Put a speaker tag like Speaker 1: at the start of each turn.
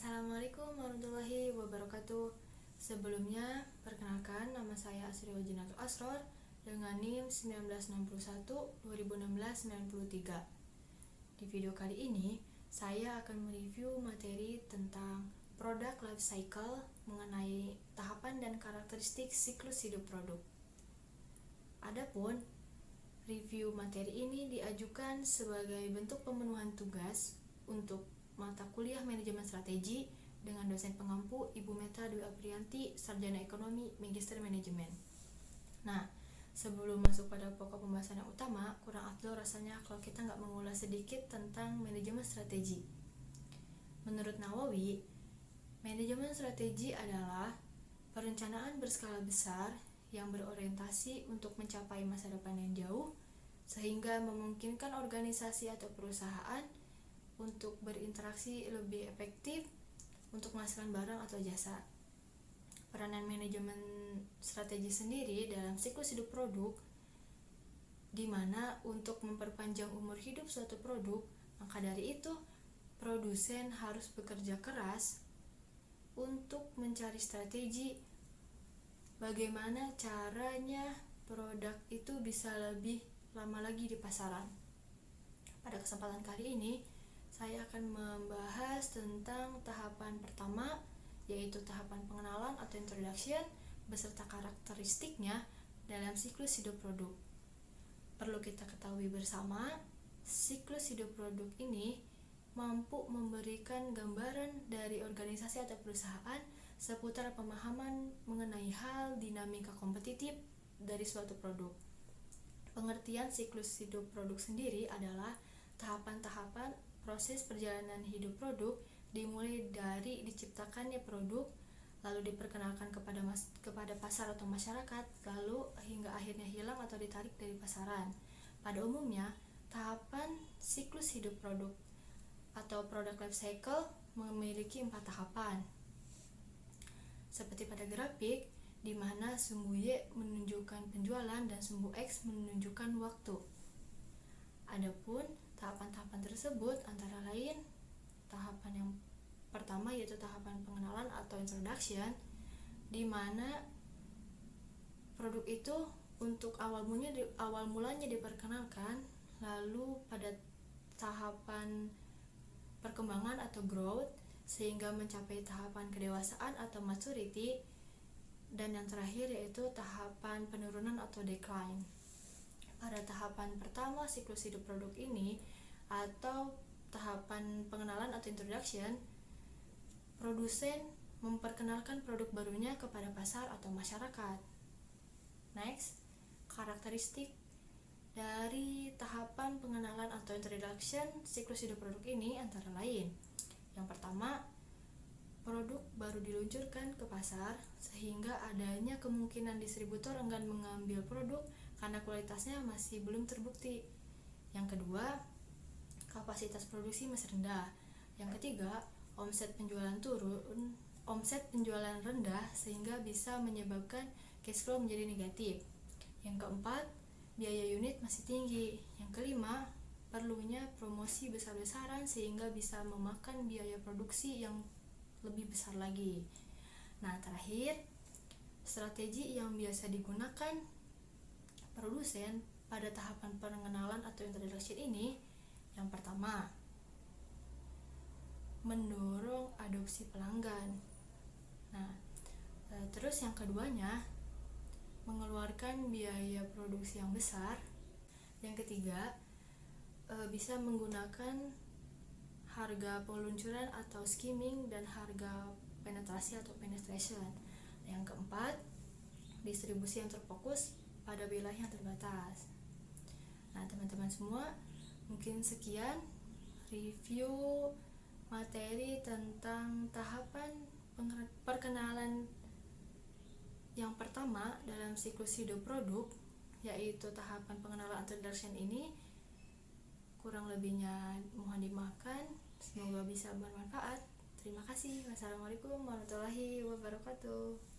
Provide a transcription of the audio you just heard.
Speaker 1: Assalamualaikum warahmatullahi wabarakatuh. Sebelumnya, perkenalkan nama saya Asri Wajinatul Asror dengan NIM 1961-2016-93. Di video kali ini, saya akan mereview materi tentang product life cycle mengenai tahapan dan karakteristik siklus hidup produk. Adapun review materi ini diajukan sebagai bentuk pemenuhan tugas untuk mata kuliah manajemen strategi dengan dosen pengampu Ibu Meta Dwi Aprianti, Sarjana Ekonomi, Magister Manajemen. Nah, sebelum masuk pada pokok pembahasan yang utama, kurang afdol rasanya kalau kita nggak mengulas sedikit tentang manajemen strategi. Menurut Nawawi, manajemen strategi adalah perencanaan berskala besar yang berorientasi untuk mencapai masa depan yang jauh, sehingga memungkinkan organisasi atau perusahaan untuk berinteraksi lebih efektif untuk menghasilkan barang atau jasa. Peranan manajemen strategi sendiri dalam siklus hidup produk, di mana untuk memperpanjang umur hidup suatu produk, maka dari itu produsen harus bekerja keras untuk mencari strategi bagaimana caranya produk itu bisa lebih lama lagi di pasaran. Pada kesempatan kali ini, saya akan membahas tentang tahapan pertama, yaitu tahapan pengenalan atau introduction beserta karakteristiknya dalam siklus hidup produk. Perlu kita ketahui bersama, siklus hidup produk ini mampu memberikan gambaran dari organisasi atau perusahaan seputar pemahaman mengenai hal dinamika kompetitif dari suatu produk. Pengertian siklus hidup produk sendiri adalah tahapan-tahapan proses perjalanan hidup produk, dimulai dari diciptakannya produk, lalu diperkenalkan kepada pasar atau masyarakat, lalu hingga akhirnya hilang atau ditarik dari pasaran. Pada umumnya, tahapan siklus hidup produk atau product life cycle memiliki 4 tahapan. Seperti pada grafik, di mana sumbu Y menunjukkan penjualan dan sumbu X menunjukkan waktu. Adapun tahapan-tahapan tersebut antara lain tahapan yang pertama yaitu tahapan pengenalan atau introduction, di mana produk itu untuk awal mulanya diperkenalkan, lalu pada tahapan perkembangan atau growth sehingga mencapai tahapan kedewasaan atau maturity, dan yang terakhir yaitu tahapan penurunan atau decline. Pada tahapan pertama siklus hidup produk ini atau tahapan pengenalan atau introduction, produsen memperkenalkan produk barunya kepada pasar atau masyarakat. Next, karakteristik dari tahapan pengenalan atau introduction siklus hidup produk ini antara lain. Yang pertama, produk baru diluncurkan ke pasar sehingga adanya kemungkinan distributor enggan mengambil produk karena kualitasnya masih belum terbukti. Yang kedua, kapasitas produksi masih rendah. Yang ketiga, omset penjualan rendah sehingga bisa menyebabkan cash flow menjadi negatif. Yang keempat, biaya unit masih tinggi. Yang kelima, perlunya promosi besar-besaran sehingga bisa memakan biaya produksi yang lebih besar lagi. Nah, terakhir, strategi yang biasa digunakan produsen pada tahapan pengenalan atau introduction ini, yang pertama, mendorong adopsi pelanggan. Nah, terus yang keduanya, mengeluarkan biaya produksi yang besar. Yang ketiga, bisa menggunakan harga peluncuran atau skimming dan harga penetrasi atau penetration. Yang keempat, distribusi yang terfokus pada wilayah yang terbatas. Nah, teman-teman semua, mungkin sekian review materi tentang tahapan perkenalan yang pertama dalam siklus hidup produk, yaitu tahapan pengenalan atau introduction ini. Kurang lebihnya mohon dimaafkan, semoga bisa bermanfaat. Terima kasih. Wassalamualaikum warahmatullahi wabarakatuh.